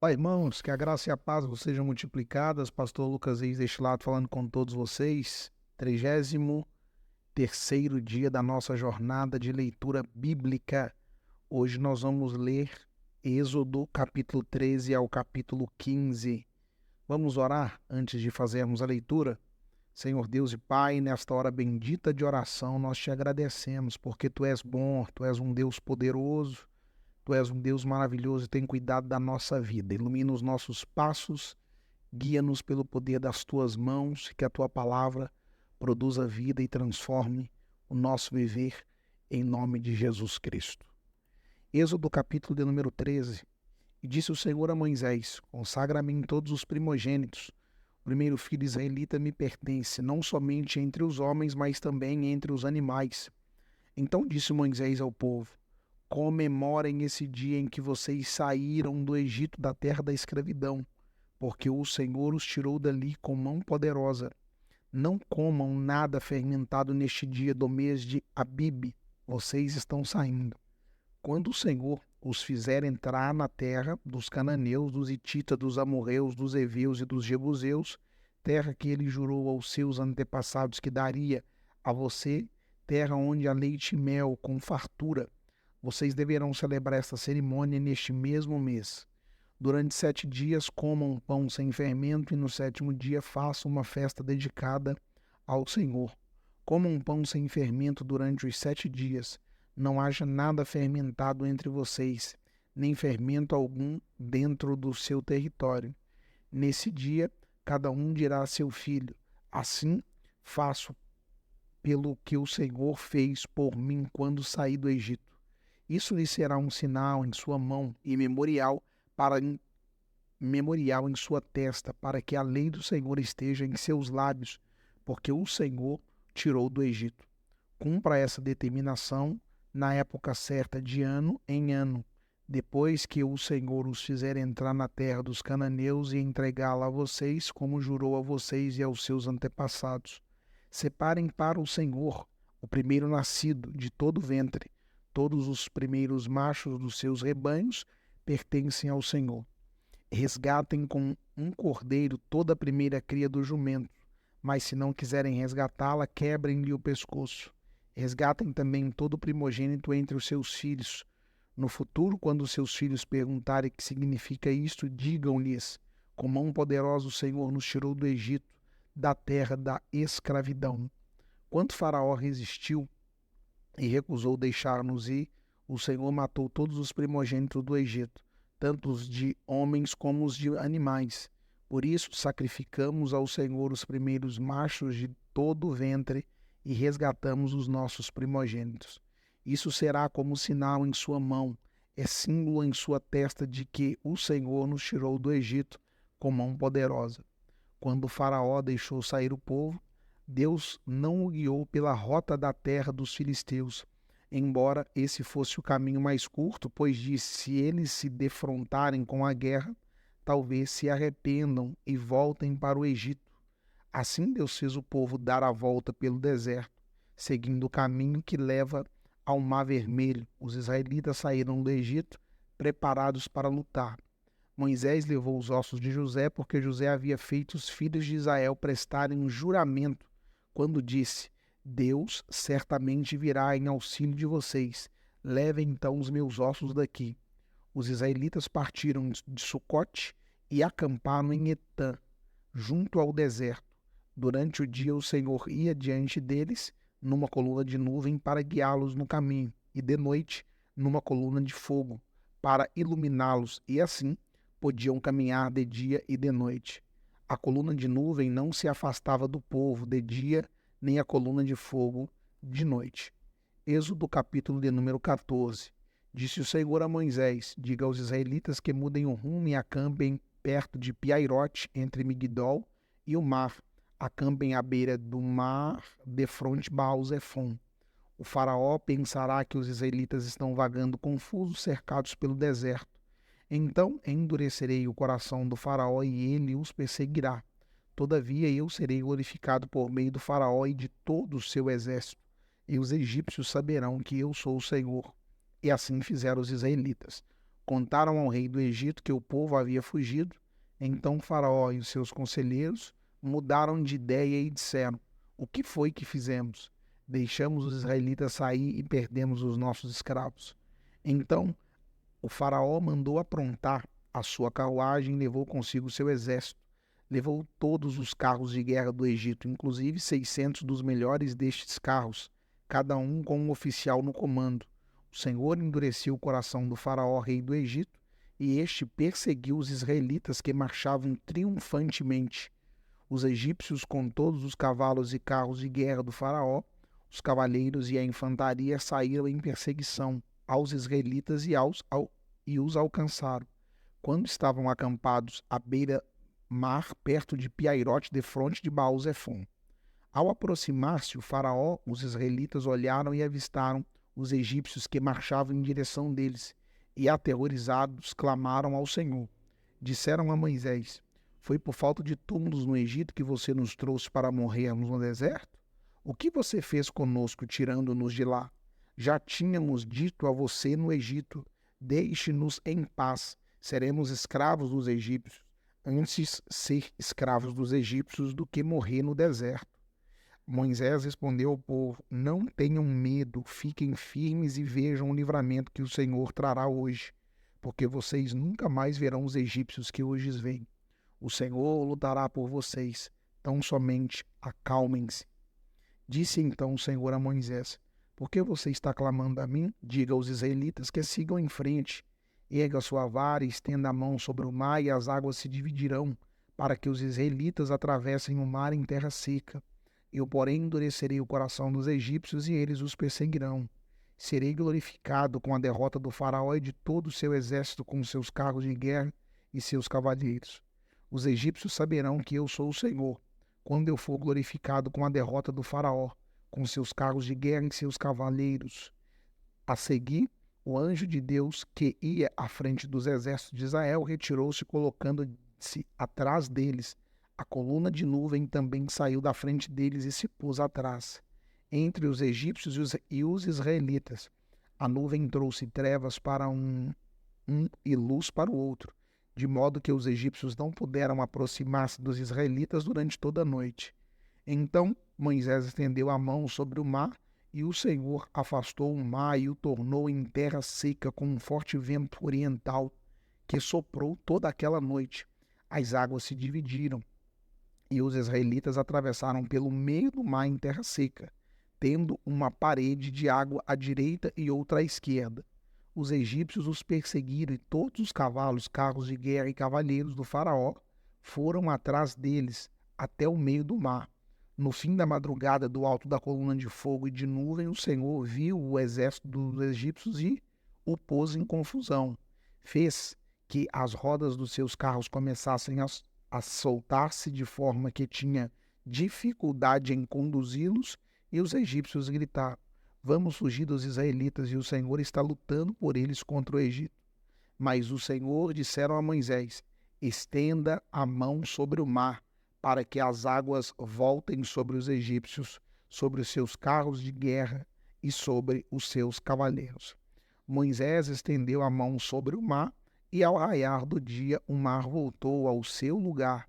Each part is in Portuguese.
Ó, irmãos, que a graça e a paz vos sejam multiplicadas. Pastor Lucas Reis deste lado falando com todos vocês. 33º dia da nossa jornada de leitura bíblica. Hoje nós vamos ler Êxodo capítulo 13 ao capítulo 15. Vamos orar antes de fazermos a leitura? Senhor Deus e Pai, nesta hora bendita de oração, nós te agradecemos porque Tu és bom, Tu és um Deus poderoso, Tu és um Deus maravilhoso e tem cuidado da nossa vida. Ilumina os nossos passos, guia-nos pelo poder das Tuas mãos, que a Tua palavra produza vida e transforme o nosso viver em nome de Jesus Cristo. Êxodo capítulo de número 13. E disse o Senhor a Moisés: consagra-me todos os primogênitos. O primeiro filho israelita me pertence, não somente entre os homens, mas também entre os animais. Então disse Moisés ao povo: comemorem esse dia em que vocês saíram do Egito, da terra da escravidão, porque o Senhor os tirou dali com mão poderosa. Não comam nada fermentado neste dia do mês de Abibe, vocês estão saindo. Quando o Senhor os fizer entrar na terra dos cananeus, dos hititas, dos amorreus, dos heveus e dos jebuseus, terra que ele jurou aos seus antepassados que daria a você, terra onde há leite e mel com fartura, vocês deverão celebrar esta cerimônia neste mesmo mês. Durante 7 dias comam pão sem fermento e no 7º dia façam uma festa dedicada ao Senhor. Comam pão sem fermento durante os 7 dias. Não haja nada fermentado entre vocês, nem fermento algum dentro do seu território. Nesse dia, cada um dirá a seu filho: assim faço pelo que o Senhor fez por mim quando saí do Egito. Isso lhe será um sinal em sua mão e memorial em sua testa, para que a lei do Senhor esteja em seus lábios, porque o Senhor tirou do Egito. Cumpra essa determinação na época certa, de ano em ano, depois que o Senhor os fizer entrar na terra dos cananeus e entregá-la a vocês, como jurou a vocês e aos seus antepassados. Separem para o Senhor o primeiro nascido de todo o ventre. Todos os primeiros machos dos seus rebanhos pertencem ao Senhor. Resgatem com um cordeiro toda a primeira cria do jumento, mas se não quiserem resgatá-la, quebrem-lhe o pescoço. Resgatem também todo o primogênito entre os seus filhos. No futuro, quando os seus filhos perguntarem o que significa isto, digam-lhes: com mão poderosa o Senhor nos tirou do Egito, da terra da escravidão. Quando Faraó resistiu e recusou deixar-nos ir, o Senhor matou todos os primogênitos do Egito, tanto os de homens como os de animais. Por isso, sacrificamos ao Senhor os primeiros machos de todo o ventre e resgatamos os nossos primogênitos. Isso será como sinal em sua mão, é símbolo em sua testa de que o Senhor nos tirou do Egito com mão poderosa. Quando o Faraó deixou sair o povo, Deus não o guiou pela rota da terra dos filisteus, embora esse fosse o caminho mais curto, pois disse: se eles se defrontarem com a guerra, talvez se arrependam e voltem para o Egito. Assim Deus fez o povo dar a volta pelo deserto, seguindo o caminho que leva ao Mar Vermelho. Os israelitas saíram do Egito preparados para lutar. Moisés levou os ossos de José, porque José havia feito os filhos de Israel prestarem um juramento, quando disse: Deus certamente virá em auxílio de vocês. Levem então os meus ossos daqui. Os israelitas partiram de Sucote e acamparam em Etã, junto ao deserto. Durante o dia o Senhor ia diante deles numa coluna de nuvem para guiá-los no caminho, e de noite numa coluna de fogo para iluminá-los, e assim podiam caminhar de dia e de noite. A coluna de nuvem não se afastava do povo de dia, nem a coluna de fogo de noite. Êxodo capítulo de número 14. Disse o Senhor a Moisés: diga aos israelitas que mudem o rumo e acampem perto de Piairote, entre Migdol e o mar. Acampem à beira do mar, defronte Baal-Zefon. O faraó pensará que os israelitas estão vagando confusos, cercados pelo deserto. Então endurecerei o coração do faraó e ele os perseguirá. Todavia eu serei glorificado por meio do faraó e de todo o seu exército, e os egípcios saberão que eu sou o Senhor. E assim fizeram os israelitas. contaram ao rei do Egito que o povo havia fugido. Então Faraó e os seus conselheiros mudaram de ideia e disseram: o que foi que fizemos? Deixamos os israelitas sair e perdemos os nossos escravos. Então o Faraó mandou aprontar a sua carruagem e levou consigo seu exército. Levou todos os carros de guerra do Egito, inclusive 600 dos melhores destes carros, cada um com um oficial no comando. O Senhor endureceu o coração do Faraó, rei do Egito, e este perseguiu os israelitas que marchavam triunfantemente. Os egípcios, com todos os cavalos e carros de guerra do Faraó, os cavaleiros e a infantaria saíram em perseguição aos israelitas e os alcançaram, quando estavam acampados à beira-mar, perto de Piairote, defronte de Baal-Zefon. Ao aproximar-se o Faraó, os israelitas olharam e avistaram os egípcios que marchavam em direção deles, e aterrorizados clamaram ao Senhor. Disseram a Moisés: foi por falta de túmulos no Egito que você nos trouxe para morrermos no deserto? O que você fez conosco, tirando-nos de lá? Já tínhamos dito a você no Egito: deixe-nos em paz, seremos escravos dos egípcios. Antes ser escravos dos egípcios do que morrer no deserto. Moisés respondeu ao povo: não tenham medo, fiquem firmes e vejam o livramento que o Senhor trará hoje, porque vocês nunca mais verão os egípcios que hoje os veem. O Senhor lutará por vocês, tão somente acalmem-se. Disse então o Senhor a Moisés: por que você está clamando a mim? Diga aos israelitas que sigam em frente. Erga sua vara e estenda a mão sobre o mar, e as águas se dividirão, para que os israelitas atravessem o mar em terra seca. Eu, porém, endurecerei o coração dos egípcios e eles os perseguirão. Serei glorificado com a derrota do Faraó e de todo o seu exército, com seus carros de guerra e seus cavaleiros. Os egípcios saberão que eu sou o Senhor, quando eu for glorificado com a derrota do Faraó, com seus carros de guerra e seus cavaleiros. A seguir, o anjo de Deus, que ia à frente dos exércitos de Israel, retirou-se, colocando-se atrás deles. A coluna de nuvem também saiu da frente deles e se pôs atrás, entre os egípcios e os israelitas. A nuvem trouxe trevas para um e luz para o outro, de modo que os egípcios não puderam aproximar-se dos israelitas durante toda a noite. Então Moisés estendeu a mão sobre o mar, e o Senhor afastou o mar e o tornou em terra seca com um forte vento oriental, que soprou toda aquela noite. As águas se dividiram, e os israelitas atravessaram pelo meio do mar em terra seca, tendo uma parede de água à direita e outra à esquerda. Os egípcios os perseguiram, e todos os cavalos, carros de guerra e cavaleiros do Faraó foram atrás deles até o meio do mar. No fim da madrugada, do alto da coluna de fogo e de nuvem, o Senhor viu o exército dos egípcios e o pôs em confusão. Fez que as rodas dos seus carros começassem a soltar-se, de forma que tinha dificuldade em conduzi-los, e os egípcios gritaram: vamos fugir dos israelitas, e o Senhor está lutando por eles contra o Egito. Mas o Senhor disseram a Moisés: estenda a mão sobre o mar, para que as águas voltem sobre os egípcios, sobre os seus carros de guerra e sobre os seus cavaleiros. Moisés estendeu a mão sobre o mar, e ao raiar do dia o mar voltou ao seu lugar.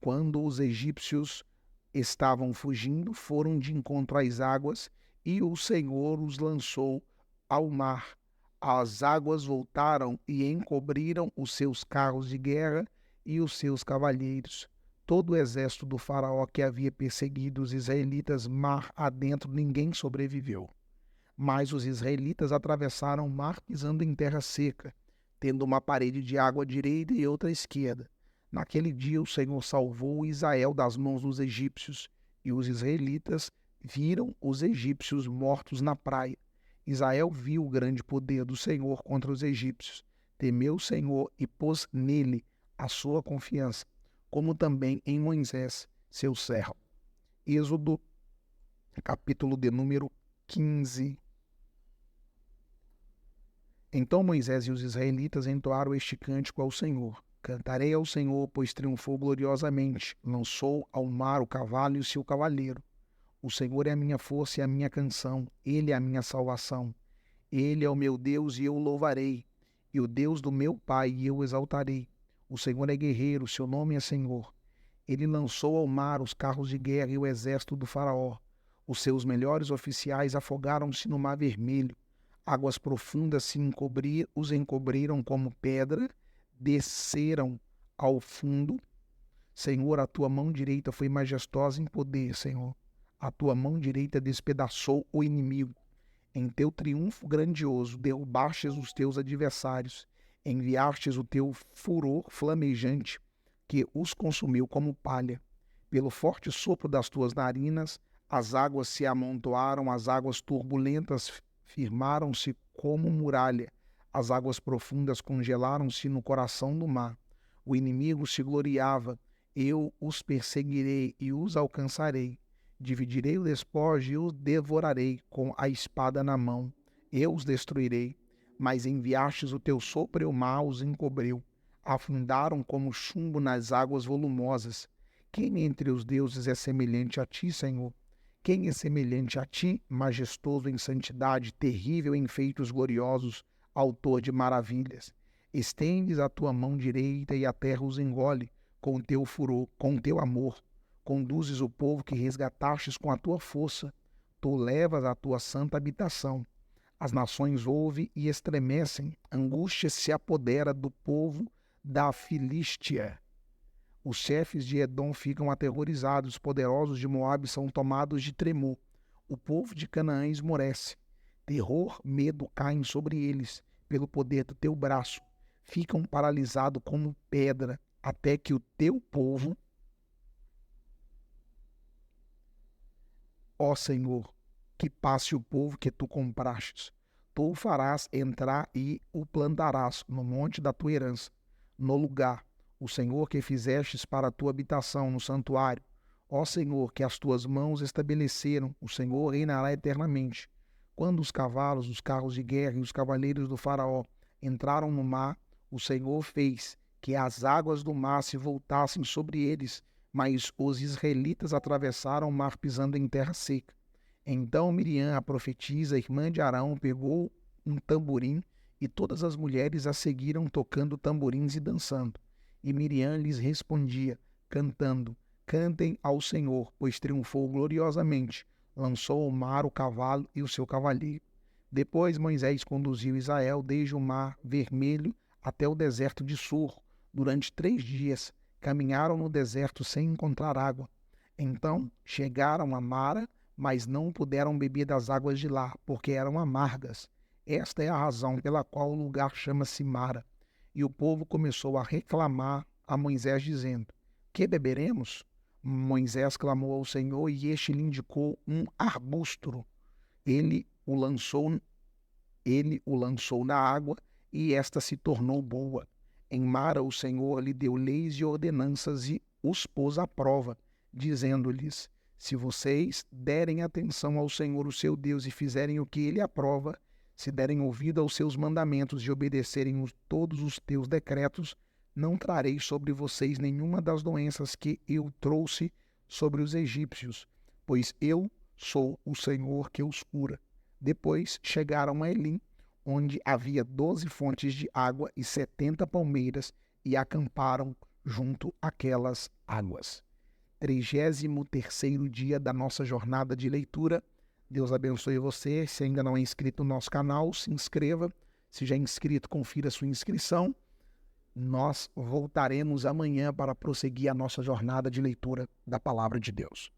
Quando os egípcios estavam fugindo, foram de encontro às águas, e o Senhor os lançou ao mar. As águas voltaram e encobriram os seus carros de guerra e os seus cavalheiros. Todo o exército do Faraó que havia perseguido os israelitas mar adentro, ninguém sobreviveu. Mas os israelitas atravessaram o mar pisando em terra seca, tendo uma parede de água à direita e outra à esquerda. Naquele dia o Senhor salvou Israel das mãos dos egípcios, e os israelitas viram os egípcios mortos na praia. Israel viu o grande poder do Senhor contra os egípcios, temeu o Senhor e pôs nele a sua confiança, como também em Moisés, seu servo. Êxodo, capítulo de número 15. Então Moisés e os israelitas entoaram este cântico ao Senhor. Cantarei ao Senhor, pois triunfou gloriosamente, lançou ao mar o cavalo e o seu cavaleiro. O Senhor é a minha força e a minha canção, Ele é a minha salvação. Ele é o meu Deus e eu o louvarei. e o Deus do meu pai eu o exaltarei. O Senhor é guerreiro, seu nome é Senhor. Ele lançou ao mar os carros de guerra e o exército do faraó. Os seus melhores oficiais afogaram-se no mar vermelho. Águas profundas os encobriram como pedra, desceram ao fundo. Senhor, a tua mão direita foi majestosa em poder, Senhor. A tua mão direita despedaçou o inimigo. Em teu triunfo grandioso, derrubastes os teus adversários. Enviastes o teu furor flamejante, que os consumiu como palha. Pelo forte sopro das tuas narinas, as águas se amontoaram, as águas turbulentas firmaram-se como muralha. As águas profundas congelaram-se no coração do mar. O inimigo se gloriava. Eu os perseguirei e os alcançarei. Dividirei o despojo e os devorarei com a espada na mão. Eu os destruirei. Mas enviastes o teu sopro e o mar os encobriu. Afundaram como chumbo nas águas volumosas. Quem entre os deuses é semelhante a ti, Senhor? Quem é semelhante a ti, majestoso em santidade, terrível em feitos gloriosos, autor de maravilhas? Estendes a tua mão direita e a terra os engole com o teu furor, com o teu amor. Conduzes o povo que resgatastes com a tua força. Tu levas a tua santa habitação. As nações ouvem e estremecem. Angústia se apodera do povo da Filístia. Os chefes de Edom ficam aterrorizados. Os poderosos de Moabe são tomados de tremor. O povo de Canaã esmorece. Terror, medo caem sobre eles. Pelo poder do teu braço. Ficam paralisados como pedra, até que o teu povo, ó Senhor, que passe o povo que tu comprastes. Tu o farás entrar e o plantarás no monte da tua herança, no lugar, o Senhor que fizestes para a tua habitação, no santuário. Ó Senhor, que as tuas mãos estabeleceram, o Senhor reinará eternamente. Quando os cavalos, os carros de guerra e os cavaleiros do faraó entraram no mar, o Senhor fez que as águas do mar se voltassem sobre eles, mas os israelitas atravessaram o mar pisando em terra seca. Então Miriam, a profetisa, irmã de Arão, pegou um tamborim e todas as mulheres a seguiram tocando tamborins e dançando. E Miriam lhes respondia, cantando, cantem ao Senhor, pois triunfou gloriosamente, lançou ao mar o cavalo e o seu cavaleiro. Depois Moisés conduziu Israel desde o mar vermelho até o deserto de Sur. Durante 3 dias caminharam no deserto sem encontrar água. Então chegaram a Mara, mas não puderam beber das águas de lá, porque eram amargas. Esta é a razão pela qual o lugar chama-se Mara. E o povo começou a reclamar a Moisés, dizendo, que beberemos? Moisés clamou ao Senhor e este lhe indicou um arbusto. Ele o lançou na água e esta se tornou boa. Em Mara o Senhor lhe deu leis e ordenanças e os pôs à prova, dizendo-lhes, se vocês derem atenção ao Senhor o seu Deus e fizerem o que ele aprova, se derem ouvido aos seus mandamentos e obedecerem todos os teus decretos, não trarei sobre vocês nenhuma das doenças que eu trouxe sobre os egípcios, pois eu sou o Senhor que os cura. Depois chegaram a Elim, onde havia 12 fontes de água e 70 palmeiras, e acamparam junto àquelas águas. 33º dia da nossa jornada de leitura. Deus abençoe você. Se ainda não é inscrito no nosso canal, se inscreva. Se já é inscrito, confira sua inscrição. Nós voltaremos amanhã para prosseguir a nossa jornada de leitura da Palavra de Deus.